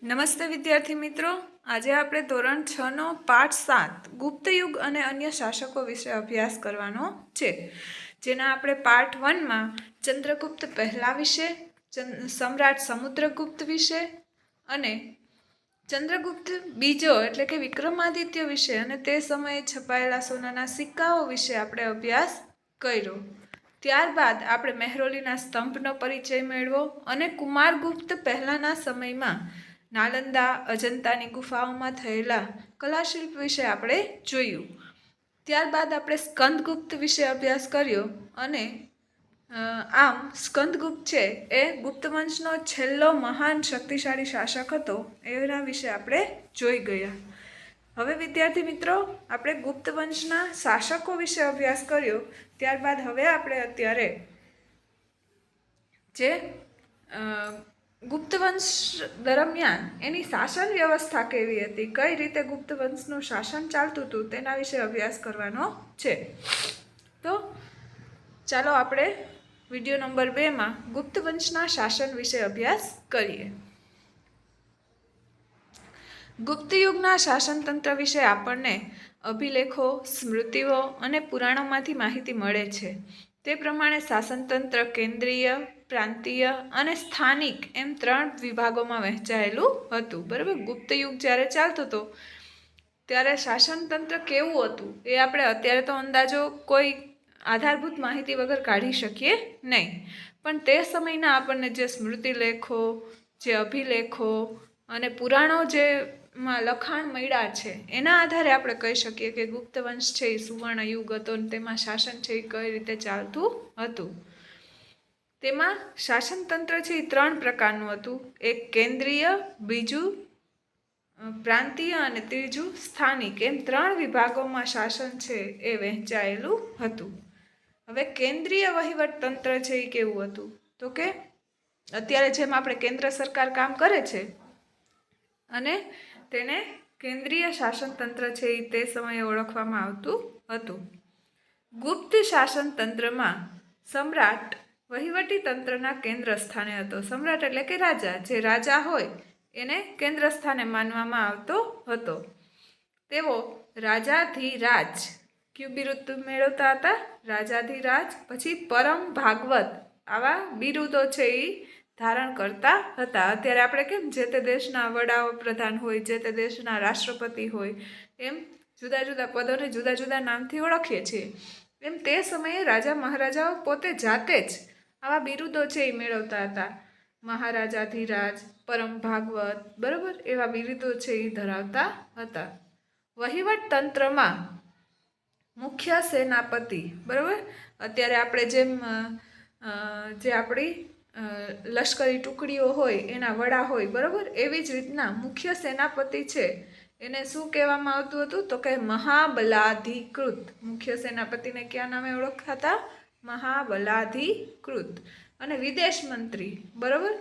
નમસ્તે વિદ્યાર્થી મિત્રો, આજે આપણે ધોરણ 6 નો પાઠ 7 ગુપ્ત યુગ અને અન્ય શાસકો વિશે અભ્યાસ કરવાનો છે. જેના આપણે પાર્ટ 1 માં ચંદ્રગુપ્ત પહેલા વિશે, સમ્રાટ સમુદ્રગુપ્ત વિશે અને ચંદ્રગુપ્ત બીજો એટલે કે વિક્રમાદિત્ય વિશે અને તે સમયે છપાયેલા સોનાના સિક્કાઓ વિશે આપણે અભ્યાસ કર્યો. ત્યારબાદ આપણે મહેરૌલીના સ્તંભનો પરિચય મેળવો અને કુમારગુપ્ત પહેલાના સમયમાં નાલંદા અજંતાની ગુફાઓમાં થયેલા કલાશિલ્પ વિશે આપણે જોયું. ત્યારબાદ આપણે સ્કંદગુપ્ત વિશે અભ્યાસ કર્યો અને આમ સ્કંદગુપ્ત છે એ ગુપ્ત વંશનો છેલ્લો મહાન શક્તિશાળી શાસક હતો. એના વિશે આપણે જોઈ ગયા. હવે વિદ્યાર્થી મિત્રો, આપણે ગુપ્ત વંશના શાસકો વિશે અભ્યાસ કર્યો. ત્યારબાદ હવે આપણે અત્યારે જે ગુપ્ત વંશ દરમિયાન એની શાસન વ્યવસ્થા કેવી હતી, કઈ રીતે ગુપ્ત વંશનું શાસન ચાલતું હતું તેના વિશે અભ્યાસ કરવાનો છે. તો ચાલો આપણે વિડીયો નંબર 2માં ગુપ્ત વંશના શાસન વિશે અભ્યાસ કરીએ. ગુપ્ત યુગના શાસનતંત્ર વિશે આપણને અભિલેખો, સ્મૃતિઓ અને પુરાણોમાંથી માહિતી મળે છે. તે પ્રમાણે શાસનતંત્ર કેન્દ્રીય, પ્રાંતીય અને સ્થાનિક એમ 3 વિભાગોમાં વહેંચાયેલું હતું. બરાબર, ગુપ્ત યુગ જ્યારે ચાલતો હતો ત્યારે શાસનતંત્ર કેવું હતું એ આપણે અત્યારે તો અંદાજો કોઈ આધારભૂત માહિતી વગર કાઢી શકીએ નહીં. પણ તે સમયના આપણને જે સ્મૃતિલેખો, જે અભિલેખો અને પુરાણો જેમાં લખાણ મળ્યા છે એના આધારે આપણે કહી શકીએ કે ગુપ્ત વંશ છે એ સુવર્ણ યુગ હતો અને તેમાં શાસન છે એ કઈ રીતે ચાલતું હતું. તેમાં શાસનતંત્ર છે એ 3 પ્રકારનું હતું. એક કેન્દ્રીય, બીજું પ્રાંતીય અને ત્રીજું સ્થાનિક એમ 3 વિભાગોમાં શાસન છે એ વહેંચાયેલું હતું. હવે કેન્દ્રીય વહીવટ તંત્ર છે એ કેવું હતું તો કે અત્યારે જેમ આપણે કેન્દ્ર સરકાર કામ કરે છે અને તેને કેન્દ્રીય શાસનતંત્ર છે એ તે સમયે ઓળખવામાં આવતું હતું. ગુપ્ત શાસનતંત્રમાં સમ્રાટ વહીવટી તંત્રના કેન્દ્ર સ્થાને હતો. સમ્રાટ એટલે કે રાજા, જે રાજા હોય એને કેન્દ્ર સ્થાને માનવામાં આવતો હતો. તેઓ રાજાધિરાજ કયું બિરુદ મેળવતા હતા? રાજાધિરાજ, પછી પરમ ભાગવત, આવા બિરુદો છે એ ધારણ કરતા હતા. અત્યારે આપણે કેમ જે તે દેશના વડાપ્રધાન હોય, જે તે દેશના રાષ્ટ્રપતિ હોય, એમ જુદા જુદા પદોને જુદા જુદા નામથી ઓળખીએ છીએ. એમ તે સમયે રાજા મહારાજાઓ પોતે જાતે જ આવા બિરુદો છે એ મેળવતા હતા. મહારાજાધિરાજ, પરમ ભાગવત, બરાબર, એવા બિરુદો છે એ ધરાવતા હતા. વહીવટ તંત્રમાં મુખ્ય સેનાપતિ, બરાબર, અત્યારે આપણે જેમ જે આપણી લશ્કરી ટુકડીઓ હોય એના વડા હોય, બરાબર, એવી જ રીતના મુખ્ય સેનાપતિ છે એને શું કહેવામાં આવતું હતું તો કે મહાબલાધિકૃત. મુખ્ય સેનાપતિને કયા નામે ઓળખાતા? મહાબલાધિકૃત. અને વિદેશ મંત્રી, બરાબર,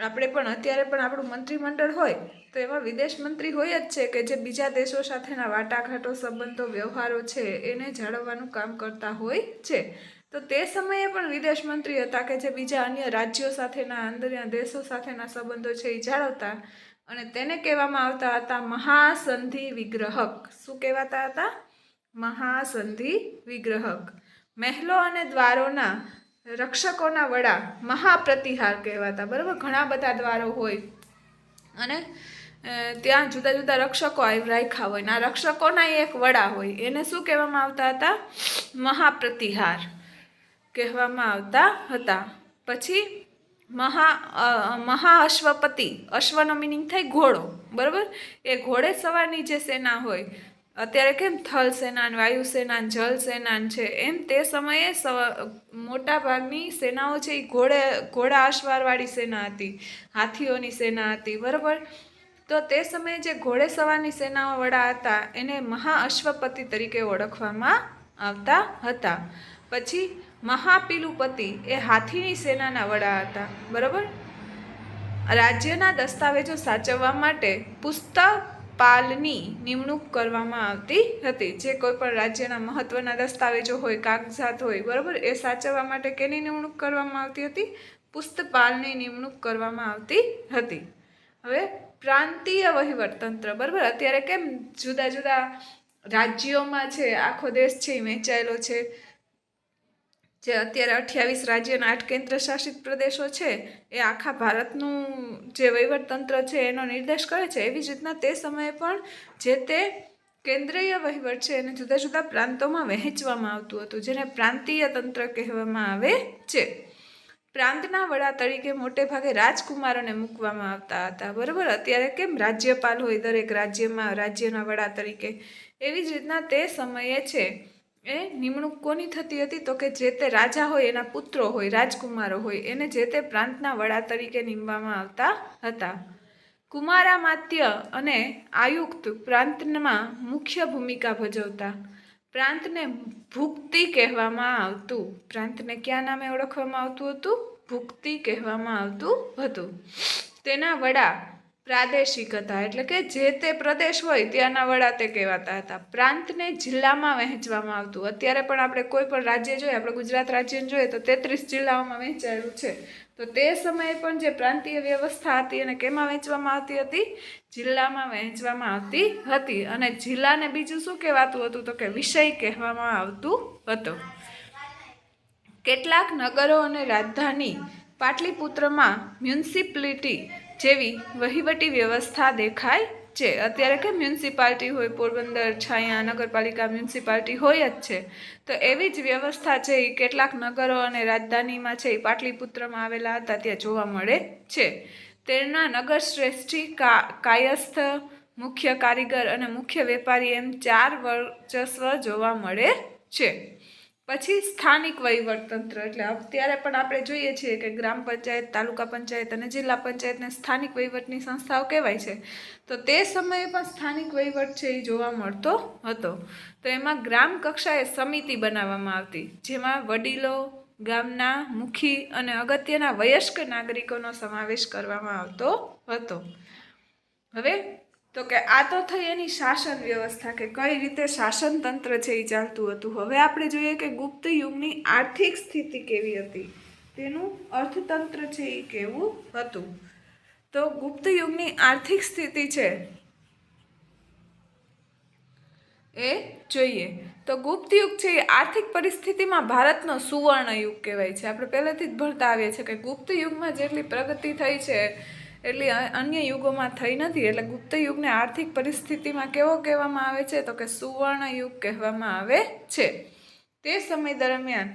આપણે પણ અત્યારે પણ આપણું મંત્રીમંડળ હોય તો એમાં વિદેશ મંત્રી હોય જ છે કે જે બીજા દેશો સાથેના વાટાઘાટો, સંબંધો, વ્યવહારો છે એને જાળવવાનું કામ કરતા હોય છે. તો તે સમયે પણ વિદેશ મંત્રી હતા કે જે બીજા અન્ય રાજ્યો સાથેના, અન્ય દેશો સાથેના સંબંધો છે એ જાળવતા, અને તેને કહેવામાં આવતા હતા મહાસંધિ વિગ્રહક. શું કહેવાતા હતા? મહાસંધિ વિગ્રહક. મહેલો અને દ્વારોના રક્ષકોના વડા મહાપ્રતિહાર કહેવાતા. બરાબર, ઘણા બધા દ્વારો હોય અને ત્યાં જુદા જુદા રક્ષકો રાખ્યા હોય, આ રક્ષકોના એક વડા હોય, એને શું કહેવામાં આવતા હતા? મહાપ્રતિહાર કહેવામાં આવતા હતા. પછી મહાઅશ્વપતિ, અશ્વનો મિનિંગ થાય ઘોડો, બરાબર, એ ઘોડે સવારની જે સેના હોય, અત્યારે કેમ થલ સેના, વાયુસેના, જલ સેના છે, એમ તે સમયે મોટા ભાગની સેનાઓ છે એ ઘોડા અશ્વારવાળી સેના હતી, હાથીઓની સેના હતી, બરાબર. તો તે સમયે જે ઘોડે સવારની સેનાઓ વડા હતા એને મહાઅશ્વપતિ તરીકે ઓળખવામાં આવતા હતા. પછી મહાપિલુપતિ એ હાથીની સેનાના વડા હતા, બરાબર. રાજ્યના દસ્તાવેજો સાચવવા માટે પુસ્તપાલની નિમણૂક કરવામાં આવતી હતી. જે કોઈ પણ રાજ્યના મહત્વના દસ્તાવેજો હોય, કાગજાત હોય, બરાબર, એ સાચવવા માટે કેની નિમણૂક કરવામાં આવતી હતી? પુસ્તપાલની નિમણૂક કરવામાં આવતી હતી. હવે પ્રાંતીય વહીવટતંત્ર, બરાબર. અત્યારે કેમ જુદા જુદા રાજ્યોમાં છે, આખો દેશ છે એ વહેંચાયેલો છે. જે અત્યારે 28 રાજ્યના 8 કેન્દ્ર શાસિત પ્રદેશો છે એ આખા ભારતનું જે વહીવટતંત્ર છે એનો નિર્દેશ કરે છે. એવી જ રીતના તે સમયે પણ જે તે કેન્દ્રીય વહીવટ છે એને જુદા જુદા પ્રાંતોમાં વહેંચવામાં આવતું હતું, જેને પ્રાંતીય તંત્ર કહેવામાં આવે છે. પ્રાંતના વડા તરીકે મોટે ભાગે રાજકુમારોને મૂકવામાં આવતા હતા, બરાબર. અત્યારે કેમ રાજ્યપાલ હોય દરેક રાજ્યમાં રાજ્યના વડા તરીકે, એવી જ રીતના તે સમયે છે એ નિમણૂક કોની થતી હતી તો કે જે તે રાજા હોય એના પુત્રો હોય, રાજકુમારો હોય, એને જે તે પ્રાંતના વડા તરીકે નીમવામાં આવતા હતા. કુમારામાત્ય અને આયુક્ત પ્રાંતમાં મુખ્ય ભૂમિકા ભજવતા. પ્રાંતને ભુક્તિ કહેવામાં આવતું. પ્રાંતને કયા નામે ઓળખવામાં આવતું હતું? ભુક્તિ કહેવામાં આવતું હતું. તેના વડા પ્રાદેશિક હતા, એટલે કે જે તે પ્રદેશ હોય ત્યાંના વડા તે કહેવાતા હતા. પ્રાંતને જિલ્લામાં વહેંચવામાં આવતું. અત્યારે પણ આપણે કોઈ પણ રાજ્ય જોઈએ, આપણે ગુજરાત રાજ્યને જોઈએ તો 33 જિલ્લાઓમાં વહેંચાયેલું છે. તો તે સમયે પણ જે પ્રાંતીય વ્યવસ્થા હતી એને કેમાં વહેંચવામાં આવતી હતી? જિલ્લામાં વહેંચવામાં આવતી હતી. અને જિલ્લાને બીજું શું કહેવાતું હતું તો કે વિષય કહેવામાં આવતું હતું. કેટલાક નગરો અને રાજધાની પાટલીપુત્રમાં મ્યુનિસિપાલિટી જેવી વહીવટી વ્યવસ્થા દેખાય છે. અત્યારે કે મ્યુનિસિપાલિટી હોય, પોરબંદર, છાયા નગરપાલિકા મ્યુનિસિપાલિટી હોય જ છે. તો એવી જ વ્યવસ્થા છે એ કેટલાક નગરો અને રાજધાનીમાં છે એ પાટલીપુત્રમાં આવેલા હતા ત્યાં જોવા મળે છે. તેના નગર શ્રેષ્ઠી, કાયસ્થ, મુખ્ય કારીગર અને મુખ્ય વેપારી એમ 4 વર્ચસ્વ જોવા મળે છે. પછી સ્થાનિક વહીવટતંત્ર, એટલે અત્યારે પણ આપણે જોઈએ છીએ કે ગ્રામ પંચાયત, તાલુકા પંચાયત અને જિલ્લા પંચાયતને સ્થાનિક વહીવટની સંસ્થાઓ કહેવાય છે. તો તે સમયે પણ સ્થાનિક વહીવટ છે એ જોવા મળતો હતો. તો એમાં ગ્રામ કક્ષાએ સમિતિ બનાવવામાં આવતી, જેમાં વડીલો, ગામના મુખી અને અગત્યના વયસ્ક નાગરિકોનો સમાવેશ કરવામાં આવતો હતો. હવે તો કે આ તો થઈ એની શાસન વ્યવસ્થા, કે કઈ રીતે શાસન તંત્ર છે એ ચાલતું હતું. હવે આપણે જોઈએ કે ગુપ્ત યુગની આર્થિક સ્થિતિ કેવી હતી, તેનું અર્થતંત્ર છે એ કેવું હતું. તો ગુપ્ત યુગની આર્થિક સ્થિતિ છે એ જોઈએ તો ગુપ્ત યુગ છે એ આર્થિક પરિસ્થિતિમાં ભારતનો સુવર્ણ યુગ કહેવાય છે. આપણે પહેલેથી જ ભણતા આવીએ છીએ કે ગુપ્ત યુગમાં જેટલી પ્રગતિ થઈ છે એટલી અન્ય યુગોમાં થઈ નથી. એટલે ગુપ્ત યુગને આર્થિક પરિસ્થિતિમાં કેવો કહેવામાં આવે છે તો કે સુવર્ણ યુગ કહેવામાં આવે છે. તે સમય દરમિયાન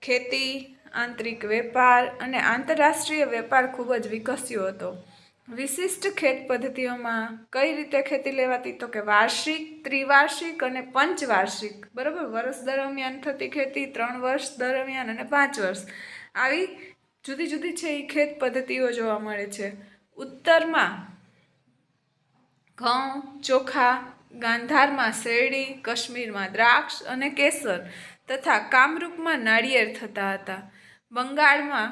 ખેતી, આંતરિક વેપાર અને આંતરરાષ્ટ્રીય વેપાર ખૂબ જ વિકસ્યો હતો. વિશિષ્ટ ખેત પદ્ધતિઓમાં કઈ રીતે ખેતી લેવાતી તો કે વાર્ષિક, ત્રિવાર્ષિક અને પંચવાર્ષિક, બરાબર. વર્ષ દરમિયાન થતી ખેતી, 3 વર્ષ દરમિયાન અને 5 વર્ષ, આવી જુદી જુદી છે એ ખેત પદ્ધતિઓ જોવા મળે છે. ઉત્તરમાં ઘઉં, ચોખા, ગાંધારમાં શેરડી, કાશ્મીરમાં દ્રાક્ષ અને કેસર તથા કામરૂપમાં નાળિયેર થતા હતા. બંગાળમાં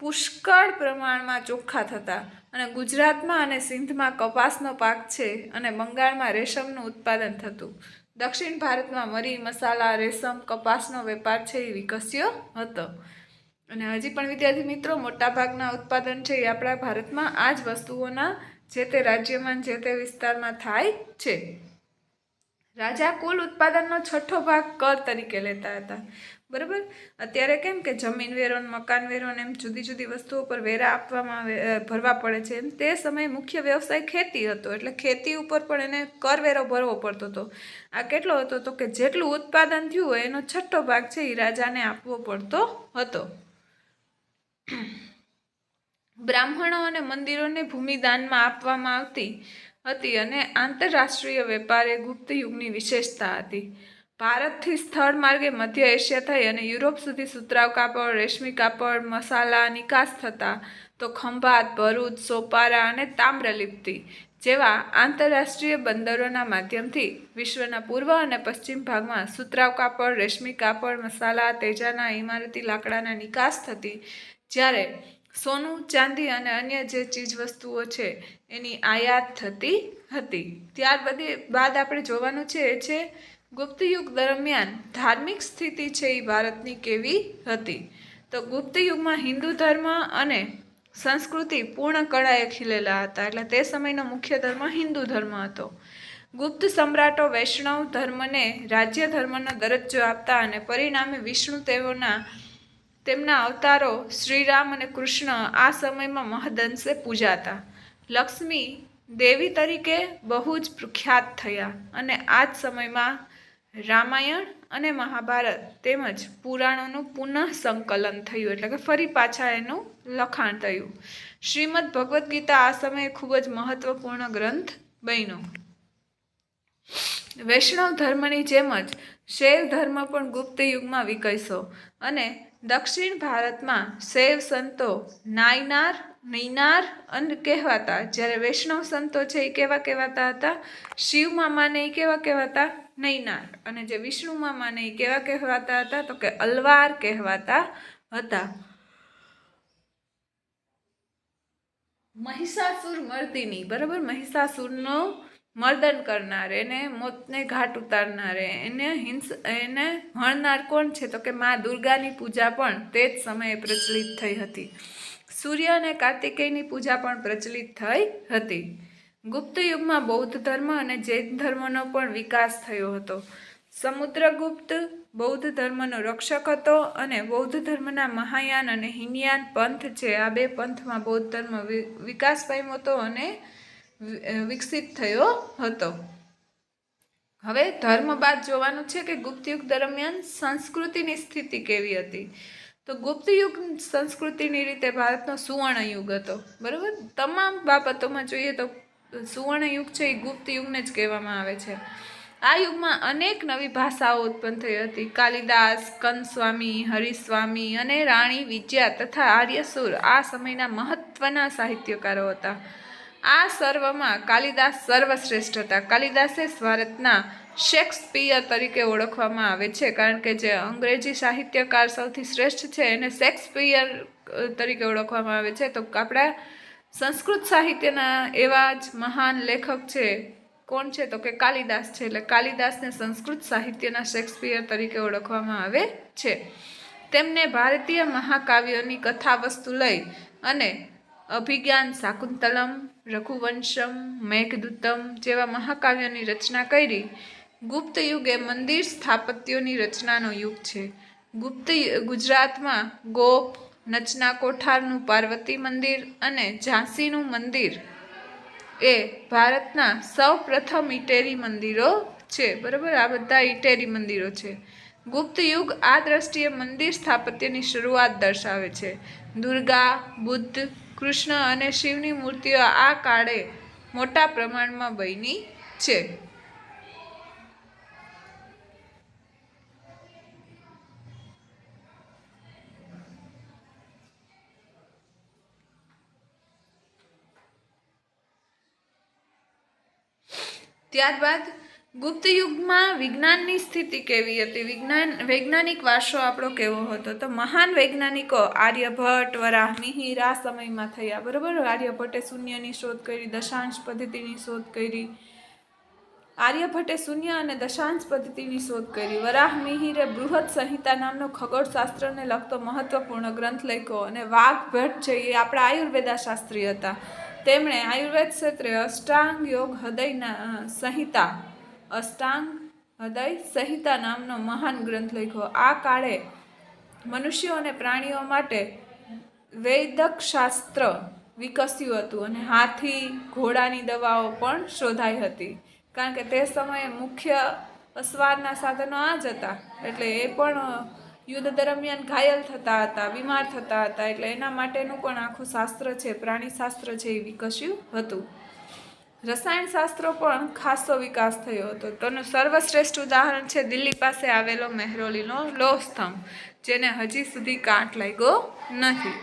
પુષ્કળ પ્રમાણમાં ચોખા થતા અને ગુજરાતમાં અને સિંધમાં કપાસનો પાક છે અને બંગાળમાં રેશમનું ઉત્પાદન થતું. દક્ષિણ ભારતમાં મરી, મસાલા, રેશમ, કપાસનો વેપાર છે એ વિકસ્યો હતો. અને હજી પણ વિદ્યાર્થી મિત્રો મોટાભાગના ઉત્પાદન છે એ આપણા ભારતમાં આ જ વસ્તુઓના જે તે રાજ્યમાં જે તે વિસ્તારમાં થાય છે. રાજા કુલ ઉત્પાદનનો 6ઠ્ઠો ભાગ કર તરીકે લેતા હતા, બરાબર. અત્યારે કેમ કે જમીન વેરો, મકાન વેરો એમ જુદી જુદી વસ્તુઓ પર વેરા ભરવા પડે છે, એમ તે સમયે મુખ્ય વ્યવસાય ખેતી હતો. એટલે ખેતી ઉપર પણ એને કરવેરો ભરવો પડતો હતો. આ કેટલો હતો તો કે જેટલું ઉત્પાદન થયું હોય એનો 6ઠ્ઠો ભાગ છે એ રાજાને આપવો પડતો હતો. બ્રાહ્મણો અને મંદિરોને ભૂમિ દાનમાં આપવામાં આવતી હતી અને આંતરરાષ્ટ્રીય વેપાર એ ગુપ્ત યુગની વિશેષતા હતી. ભારતથી સ્થળ માર્ગે મધ્ય એશિયા થઈ અને યુરોપ સુધી સુતરાઉ કાપડ, રેશમી કાપડ, મસાલા નિકાસ થતા, તો ખંભાત, ભરૂચ, સોપારા અને તામ્રલિપ્તિ જેવા આંતરરાષ્ટ્રીય બંદરોના માધ્યમથી વિશ્વના પૂર્વ અને પશ્ચિમ ભાગમાં સુતરાઉ કાપડ, રેશમી કાપડ, મસાલા, તેજાના ઇમારતી લાકડાના નિકાસ થતી, જ્યારે સોનું, ચાંદી અને અન્ય જે ચીજ વસ્તુઓ છે એની આયાત થતી હતી. ત્યાર બાદ આપણે જોવાનું છે એ છે ગુપ્ત યુગ દરમિયાન ધાર્મિક સ્થિતિ છે એ ભારતની કેવી હતી. તો ગુપ્ત યુગમાં હિન્દુ ધર્મ અને સંસ્કૃતિ પૂર્ણ કળાએ ખીલેલા હતા. એટલે તે સમયનો મુખ્ય ધર્મ હિન્દુ ધર્મ હતો. ગુપ્ત સમ્રાટો વૈષ્ણવ ધર્મને રાજ્ય ધર્મનો દરજ્જો આપતા અને પરિણામે વિષ્ણુ તેમના અવતારો શ્રીરામ અને કૃષ્ણ આ સમયમાં મહદઅંશે પૂજાતા. લક્ષ્મી દેવી તરીકે બહુ જ પ્રખ્યાત થયા અને આ જ સમયમાં રામાયણ અને મહાભારત તેમજ પુરાણોનું પુનઃ સંકલન થયું, એટલે કે ફરી પાછા એનું લખાણ થયું. શ્રીમદ ભગવદ્ ગીતા આ સમયે ખૂબ જ મહત્વપૂર્ણ ગ્રંથ બન્યો. વૈષ્ણવ ધર્મની જેમ જ શૈવ ધર્મ પણ ગુપ્ત યુગમાં વિકસ્યો અને દક્ષિણ ભારતમાં શૈવ સંતો નૈનાર અને કહેવાતા, જ્યારે વૈષ્ણવ સંતો છે એ કેવા કહેવાતા હતા? શિવ મામાને એ કેવા કહેવાતા? નૈનાર. અને જે વિષ્ણુ મામાને એ કેવા કહેવાતા હતા? તો કે અલવાર કહેવાતા હતા. મહિષાસુર મર્દિની, બરાબર, મહિષાસુરનો મર્દન કરનાર, એને મોતને ઘાટ ઉતારનાર, એને હણનાર કોણ છે? તો કે મા દુર્ગાની પૂજા પણ તે જ સમયે પ્રચલિત થઈ હતી. સૂર્ય અને કાર્તિકેયની પૂજા પણ પ્રચલિત થઈ હતી. ગુપ્ત યુગમાં બૌદ્ધ ધર્મ અને જૈન ધર્મનો પણ વિકાસ થયો હતો. સમુદ્રગુપ્ત બૌદ્ધ ધર્મનો રક્ષક હતો અને બૌદ્ધ ધર્મના મહાયાન અને હિનયાન પંથ છે, આ બે પંથમાં બૌદ્ધ ધર્મ વિકાસ પામ્યો હતો અને વિકસિત થયો હતો. હવે ધર્મ બાદ જોવાનું છે કે ગુપ્ત યુગ દરમિયાન સંસ્કૃતિની સ્થિતિ કેવી હતી. તો ગુપ્ત યુગ સંસ્કૃતિની રીતે ભારતનો સુવર્ણ યુગ હતો, બરાબર. તમામ બાબતોમાં જોઈએ તો સુવર્ણ યુગ છે એ ગુપ્ત યુગને જ કહેવામાં આવે છે. આ યુગમાં અનેક નવી ભાષાઓ ઉત્પન્ન થઈ હતી. કાલિદાસ, કંદસ્વામી, હરિસ્વામી અને રાણી વિજયા તથા આર્યસુર આ સમયના મહત્વના સાહિત્યકારો હતા. આ સર્વમાં કાલિદાસ સર્વશ્રેષ્ઠ હતા. કાલિદાસે ભારતના શેક્સપિયર તરીકે ઓળખવામાં આવે છે, કારણ કે જે અંગ્રેજી સાહિત્યકાર સૌથી શ્રેષ્ઠ છે એને શેક્સપિયર તરીકે ઓળખવામાં આવે છે. તો આપણા સંસ્કૃત સાહિત્યના એવા જ મહાન લેખક છે, કોણ છે? તો કે કાલિદાસ છે. એટલે કાલિદાસને સંસ્કૃત સાહિત્યના શેક્સપિયર તરીકે ઓળખવામાં આવે છે. તેમને ભારતીય મહાકાવ્યોની કથાવસ્તુ લઈ અને અભિજ્ઞાન શાકુંતલમ, રઘુવંશમ, મેઘદૂતમ જેવા મહાકાવ્યોની રચના કરી. ગુપ્ત યુગ એ મંદિર સ્થાપત્યોની રચનાનો યુગ છે. ગુજરાતમાં ગોપ, નચના કોઠારનું પાર્વતી મંદિર અને ઝાંસીનું મંદિર એ ભારતના સૌ પ્રથમ ઇટેરી મંદિરો છે, બરાબર. આ બધા ઇટેરી મંદિરો છે. ગુપ્ત યુગ આ દ્રષ્ટિએ મંદિર સ્થાપત્યની શરૂઆત દર્શાવે છે. દુર્ગા, બુદ્ધ, કૃષ્ણ અને શિવની મૂર્તિઓ આ કાળે મોટા પ્રમાણમાં બની છે. ત્યારબાદ ગુપ્ત યુગમાં વિજ્ઞાનની સ્થિતિ કેવી હતી? વૈજ્ઞાનિક વારસો આપણો કેવો હતો? તો મહાન વૈજ્ઞાનિકો આર્યભટ્ટ, વરાહમિહિર આ સમયમાં થયા, બરાબર. આર્યભટ્ટે શૂન્યની શોધ કરી, દશાંશ પદ્ધતિની શોધ કરી. આર્યભટ્ટે શૂન્ય અને દશાંશ પદ્ધતિની શોધ કરી. વરાહમિહિરે બૃહદ સંહિતા નામનો ખગોળશાસ્ત્રને લગતો મહત્વપૂર્ણ ગ્રંથ લખ્યો અને વાઘભટ્ટ છે એ આપણા આયુર્વેદા શાસ્ત્રી હતા. તેમણે આયુર્વેદ ક્ષેત્રે અષ્ટાંગ હૃદય સંહિતા નામનો મહાન ગ્રંથ લખ્યો. આ કાળે મનુષ્યો અને પ્રાણીઓ માટે વૈદક શાસ્ત્ર વિકસ્યું હતું અને હાથી, ઘોડાની દવાઓ પણ શોધાઈ હતી, કારણ કે તે સમયે મુખ્ય અસવારના સાધનો આ જ હતા. એટલે એ પણ યુદ્ધ દરમિયાન ઘાયલ થતા હતા, બીમાર થતા હતા, એટલે એના માટેનું પણ આખું શાસ્ત્ર છે, પ્રાણીશાસ્ત્ર છે, એ વિકસ્યું હતું. રસાયણશાસ્ત્રો પણ ખાસો વિકાસ થયો હતો. તેનું સર્વશ્રેષ્ઠ ઉદાહરણ છે દિલ્હી પાસે આવેલો મહેરૌલીનો લોહ સ્તંભ, જેને હજી સુધી કાંટ લાગ્યો નથી.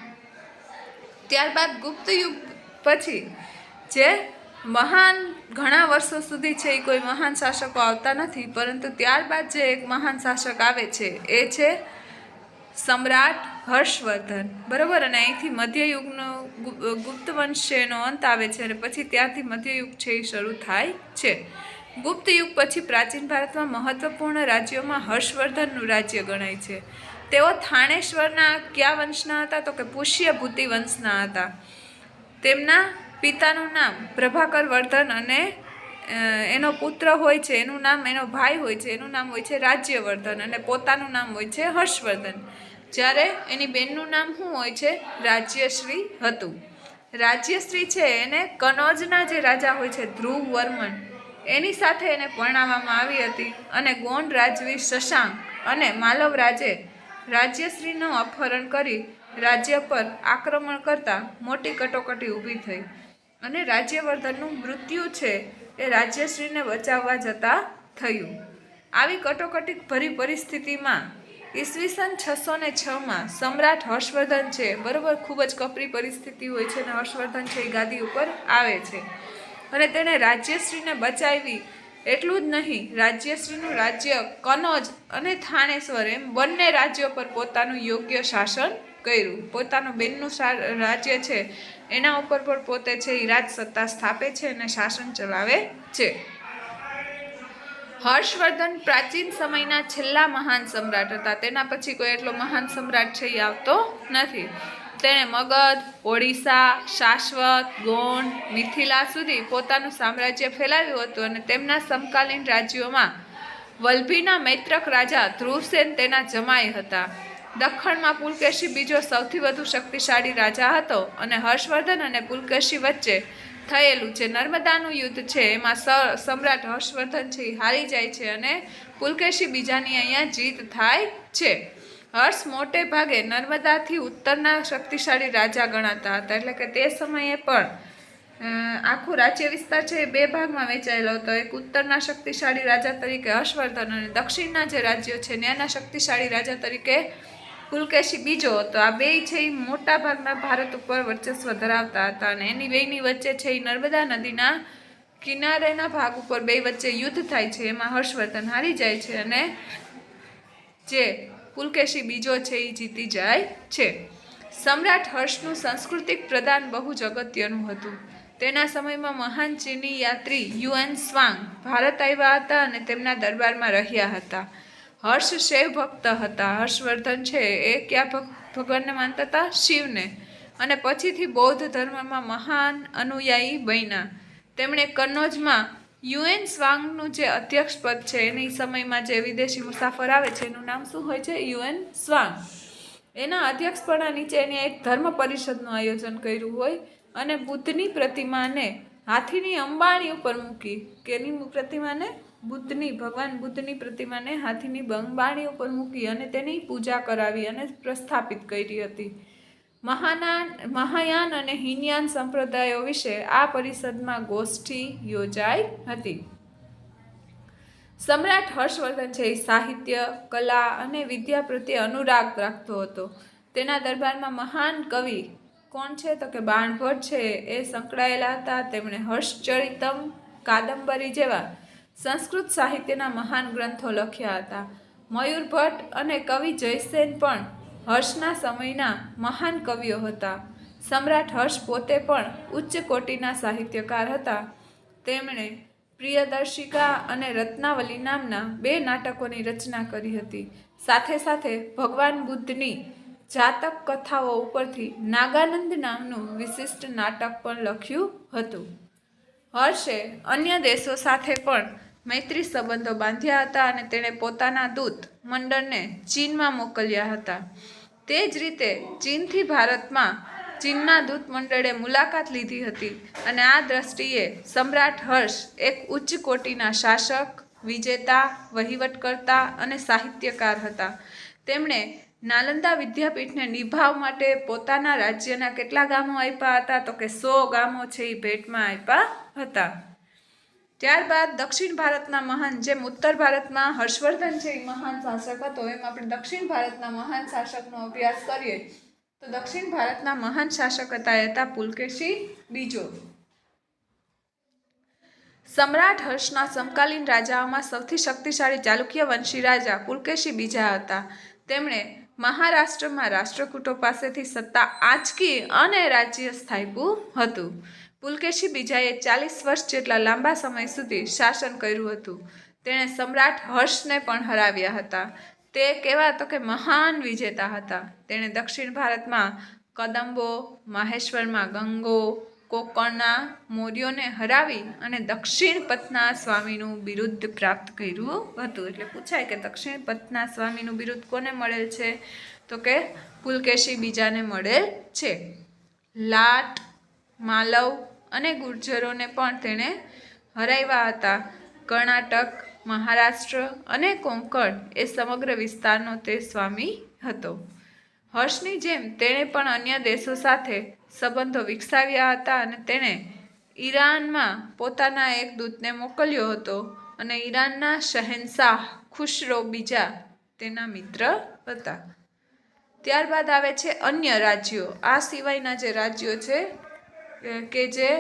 ત્યારબાદ ગુપ્ત યુગ પછી જે ઘણા વર્ષો સુધી છે એ કોઈ મહાન શાસકો આવતા નથી, પરંતુ ત્યારબાદ જે એક મહાન શાસક આવે છે એ છે સમ્રાટ હર્ષવર્ધન, બરાબર. અને અહીંથી મધ્યયુગનો ગુપ્ત વંશ છે એનો અંત આવે છે અને પછી ત્યારથી મધ્યયુગ છે એ શરૂ થાય છે. ગુપ્ત યુગ પછી પ્રાચીન ભારતમાં મહત્વપૂર્ણ રાજ્યોમાં હર્ષવર્ધનનું રાજ્ય ગણાય છે. તેઓ થાણેશ્વરના કયા વંશના હતા? તો કે પુષ્યભૂતિ વંશના હતા. તેમના પિતાનું નામ પ્રભાકર વર્ધન અને એનો પુત્ર હોય છે એનું નામ, એનો ભાઈ હોય છે એનું નામ હોય છે રાજ્યવર્ધન અને પોતાનું નામ હોય છે હર્ષવર્ધન. જ્યારે એની બેનનું નામ શું હોય છે? રાજ્યશ્રી હતું. રાજ્યશ્રી છે એને કનોજના જે રાજા હોય છે ધ્રુવવર્મન એની સાથે એને પરણાવવામાં આવી હતી અને ગોંડ રાજવી શશાંક અને માલવ રાજે રાજ્યશ્રીનું અપહરણ કરી રાજ્ય પર આક્રમણ કરતા મોટી કટોકટી ઊભી થઈ અને રાજ્યવર્ધનનું મૃત્યુ છે એ રાજ્યશ્રીને બચાવવા જતાં થયું. આવી કટોકટી ભરી પરિસ્થિતિમાં ઈસવીસન 606માં સમ્રાટ હર્ષવર્ધન છે, બરાબર, ખૂબ જ કપરી પરિસ્થિતિ હોય છે અને હર્ષવર્ધન છે એ ગાદી ઉપર આવે છે અને તેણે રાજ્યશ્રીને બચાવી. એટલું જ નહીં, રાજ્યશ્રીનું રાજ્ય કનોજ અને થાણેશ્વર એમ બંને રાજ્યો પર પોતાનું યોગ્ય શાસન કર્યું. પોતાનું બેનનું રાજ્ય છે એના ઉપર પણ પોતે છે એ રાજ સત્તા સ્થાપે છે અને શાસન ચલાવે છે. હર્ષવર્ધન પ્રાચીન સમયના છેલ્લા મહાન સમ્રાટ હતા. તેના પછી કોઈ એટલો મહાન સમ્રાટ છે એ આવતો નથી. તેણે મગધ, ઓડિશા, શાશ્વત, ગોંડ, મિથિલા સુધી પોતાનું સામ્રાજ્ય ફેલાવ્યું હતું અને તેમના સમકાલીન રાજ્યોમાં વલ્ભીના મૈત્રક રાજા ધ્રુવસેન તેના જમાઈ હતા. દખ્ખણમાં પુલકેશી બીજો સૌથી વધુ શક્તિશાળી રાજા હતો અને હર્ષવર્ધન અને પુલકેશી વચ્ચે થયેલું જે નર્મદાનું યુદ્ધ છે એમાં સમ્રાટ હર્ષવર્ધન છે એ હારી જાય છે અને પુલકેશી બીજાની અહીંયા જીત થાય છે. હર્ષ મોટે ભાગે નર્મદાથી ઉત્તરના શક્તિશાળી રાજા ગણાતા હતા. એટલે કે તે સમયે પણ આખું રાજ્ય વિસ્તાર છે એ બે ભાગમાં વહેંચાયેલો હતો. એક ઉત્તરના શક્તિશાળી રાજા તરીકે હર્ષવર્ધન અને દક્ષિણના જે રાજ્યો છે ત્યાંના શક્તિશાળી રાજા તરીકે પુલકેશી બીજો હતો. આ બે છે એ મોટા ભાગના ભારત ઉપર વર્ચસ્વ ધરાવતા હતા અને એની બેની વચ્ચે છે એ નર્મદા નદીના કિનારેના ભાગ ઉપર બે વચ્ચે યુદ્ધ થાય છે. એમાં હર્ષવર્ધન હારી જાય છે અને જે પુલકેશી બીજો છે એ જીતી જાય છે. સમ્રાટ હર્ષનું સાંસ્કૃતિક પ્રદાન બહુ જ અગત્યનું હતું. તેના સમયમાં મહાન ચીની યાત્રી યુએન સ્વાંગ ભારત આવ્યા હતા અને તેમના દરબારમાં રહ્યા હતા. હર્ષ શૈવ ભક્ત હતા. હર્ષવર્ધન છે એ કયા ભગવાનને માનતા હતા? શિવને. અને પછીથી બૌદ્ધ ધર્મમાં મહાન અનુયાયી બન્યા. તેમણે કન્નોજમાં યુએન સ્વાંગનું જે અધ્યક્ષ પદ છે એની સમયમાં જે વિદેશી મુસાફર આવે છે એનું નામ શું હોય છે? યુએન સ્વાંગ. એના અધ્યક્ષપણા નીચે એને એક ધર્મ પરિષદનું આયોજન કર્યું હોય અને બુદ્ધની પ્રતિમાને હાથીની અંબાણી ઉપર મૂકી. કેની પ્રતિમાને? બુદ્ધની, ભગવાન બુદ્ધની પ્રતિમાને હાથીની અંબાણી ઉપર મૂકી અને તેની પૂજા કરાવી અને પ્રસ્થાપિત કરી હતી. મહાયાન અને હીનયાન સંપ્રદાયો વિશે આ પરિષદમાં ગોષ્ઠી યોજાઈ હતી. સમ્રાટ હર્ષવર્ધન છે એ સાહિત્ય, કલા અને વિદ્યા પ્રત્યે અનુરાગ રાખતો હતો. તેના દરબારમાં મહાન કવિ કોણ છે? તો કે બાણભટ્ટ છે એ સંકળાયેલા હતા. તેમણે હર્ષચરિતમ, કાદંબરી જેવા સંસ્કૃત સાહિત્યના મહાન ગ્રંથો લખ્યા હતા. મયુરભટ્ટ અને કવિ જયસેન પણ હર્ષના સમયના મહાન કવિઓ હતા. સમ્રાટ હર્ષ પોતે પણ ઉચ્ચ કોટીના સાહિત્યકાર હતા. તેમણે પ્રિયદર્શિકા અને રત્નાવલી નામના બે નાટકોની રચના કરી હતી. સાથે સાથે ભગવાન બુદ્ધની જાતક કથાઓ ઉપરથી નાગાનંદ નામનું વિશિષ્ટ નાટક પણ લખ્યું હતું. હર્ષે અન્ય દેશો સાથે પણ મૈત્રી સંબંધો બાંધ્યા હતા અને તેણે પોતાના દૂત મંડળને ચીનમાં મોકલ્યા હતા. તે જ રીતે ચીનથી ભારતમાં ચીનના દૂત મંડળે મુલાકાત લીધી હતી અને આ દ્રષ્ટિએ સમ્રાટ હર્ષ એક ઉચ્ચ કોટીના શાસક, વિજેતા, વહીવટકર્તા અને સાહિત્યકાર હતા. તેમણે નાલંદા વિદ્યાપીઠને નિભાવ માટે પોતાના રાજ્યના કેટલા ગામો આપ્યા હતા? તો કે 100 ગામો છે એ ભેટમાં આપ્યા હતા. ત્યારબાદ દક્ષિણ ભારતના મહાન, જેમ ઉત્તર ભારતમાં હર્ષવર્ધન છે એ મહાન શાસક હતો એમ આપણે દક્ષિણ ભારતના મહાન શાસકનો અભ્યાસ કરીએ તો દક્ષિણ ભારતના મહાન શાસક હતા પુલકેશી બીજો. સમ્રાટ હર્ષના સમકાલીન રાજાઓમાં સૌથી શક્તિશાળી ચાલુક્ય વંશી રાજા પુલકેશી બીજા હતા. તેમણે મહારાષ્ટ્રમાં રાષ્ટ્રકૂટો પાસેથી સત્તા આંચકી અને રાજ્ય સ્થાપ્યું હતું. પુલકેશી બીજાએ 40 વર્ષ જેટલા લાંબા સમય સુધી શાસન કર્યું હતું. તેણે સમ્રાટ હર્ષને પણ હરાવ્યા હતા. તે કેવા તો કે મહાન વિજેતા હતા. તેણે દક્ષિણ ભારતમાં કદંબો, માહેશ્વરમાં ગંગો, કોકણના મૌર્યોને હરાવી અને દક્ષિણ પથના સ્વામીનું બિરુદ પ્રાપ્ત કર્યું હતું. એટલે પૂછાય કે દક્ષિણ પથના સ્વામીનું બિરુદ કોને મળેલ છે? તો કે પુલકેશી બીજાને મળેલ છે. લાટ, માલવ અને ગુર્જરોને પણ તેણે હરાવ્યા હતા. કર્ણાટક, મહારાષ્ટ્ર અને કોંકણ એ સમગ્ર વિસ્તારનો તે સ્વામી હતો. હર્ષની જેમ તેણે પણ અન્ય દેશો સાથે સંબંધો વિકસાવ્યા હતા અને તેણે ઈરાનમાં પોતાના એક દૂતને મોકલ્યો હતો અને ઈરાનના શહેનશાહ ખુશરો બીજા તેના મિત્ર હતા. ત્યારબાદ આવે છે અન્ય રાજ્યો. આ સિવાયના જે રાજ્યો છે કે જે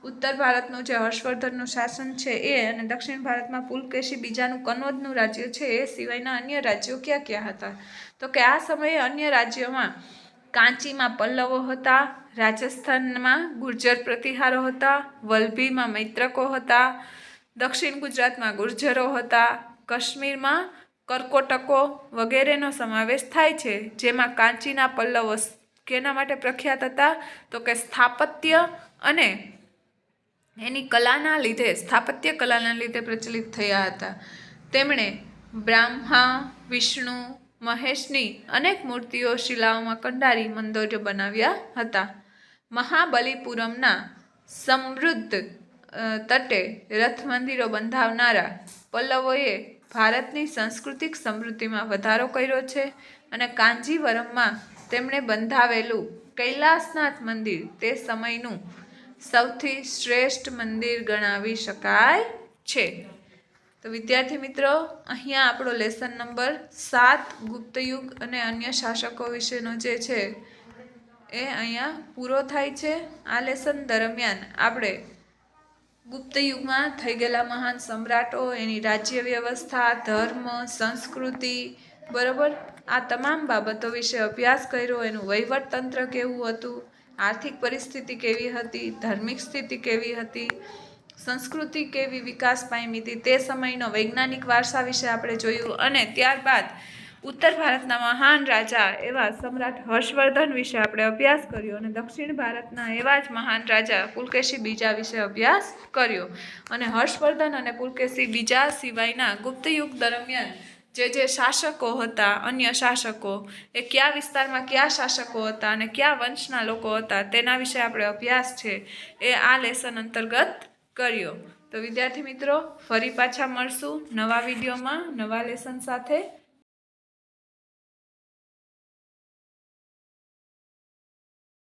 ઉત્તર ભારતનું જે હર્ષવર્ધનનું શાસન છે એ અને દક્ષિણ ભારતમાં પુલકેશી બીજાનું કનોજનું રાજ્ય છે એ સિવાયના અન્ય રાજ્યો ક્યાં ક્યાં હતા? તો કે આ સમયે અન્ય રાજ્યોમાં કાંચીમાં પલ્લવો હતા, રાજસ્થાનમાં ગુર્જર પ્રતિહારો હતા, વલભીમાં મૈત્રકો હતા, દક્ષિણ ગુજરાતમાં ગુર્જરો હતા, કાશ્મીરમાં કરકોટકો વગેરેનો સમાવેશ થાય છે. જેમાં કાંચીના પલ્લવો કેના માટે પ્રખ્યાત હતા? તો કે સ્થાપત્ય અને એની સ્થાપત્ય કલાના લીધે પ્રચલિત થયા હતા. તેમણે બ્રહ્મા, વિષ્ણુ, મહેશની અનેક મૂર્તિઓ શિલાઓમાં કંડારી મંદિરો બનાવ્યા હતા. મહાબલીપુરમના સમૃદ્ધ તટે રથ મંદિરો બંધાવનારા પલ્લવોએ ભારતની સાંસ્કૃતિક સમૃદ્ધિમાં વધારો કર્યો છે અને કાંજીવરમમાં તેમણે બંધાવેલું કૈલાસનાથ મંદિર તે સમયનું સૌથી શ્રેષ્ઠ મંદિર ગણાવી શકાય છે. તો વિદ્યાર્થી મિત્રો, અહીંયા આપણો લેસન નંબર 7 ગુપ્તયુગ અને અન્ય શાસકો વિશેનો જે છે એ અહીંયા પૂરો થાય છે. આ લેસન દરમિયાન આપણે ગુપ્ત યુગમાં થઈ ગયેલા મહાન સમ્રાટો, એની રાજ્ય વ્યવસ્થા, ધર્મ, સંસ્કૃતિ, બરાબર, આ તમામ બાબતો વિશે અભ્યાસ કર્યો. એનું વહીવટતંત્ર કેવું હતું, આર્થિક પરિસ્થિતિ કેવી હતી, ધાર્મિક સ્થિતિ કેવી હતી, સંસ્કૃતિ કેવી વિકાસ પામી હતી, તે સમયનો વૈજ્ઞાનિક વારસા વિશે આપણે જોયું. અને ત્યારબાદ ઉત્તર ભારતના મહાન રાજા એવા સમ્રાટ હર્ષવર્ધન વિશે આપણે અભ્યાસ કર્યો અને દક્ષિણ ભારતના એવા જ મહાન રાજા પુલકેશી બીજા વિશે અભ્યાસ કર્યો. અને હર્ષવર્ધન અને પુલકેશી બીજા સિવાયના ગુપ્તયુગ દરમિયાન જે શાસકો હતા, અન્ય શાસકો, એ કયા વિસ્તારમાં કયા શાસકો હતા અને કયા વંશના લોકો હતા તેના વિશે આપણે અભ્યાસ છે એ આ લેસન અંતર્ગત કર્યો. તો વિદ્યાર્થી મિત્રો, ફરી પાછા મળશું નવા વિડીયોમાં નવા લેસન સાથે.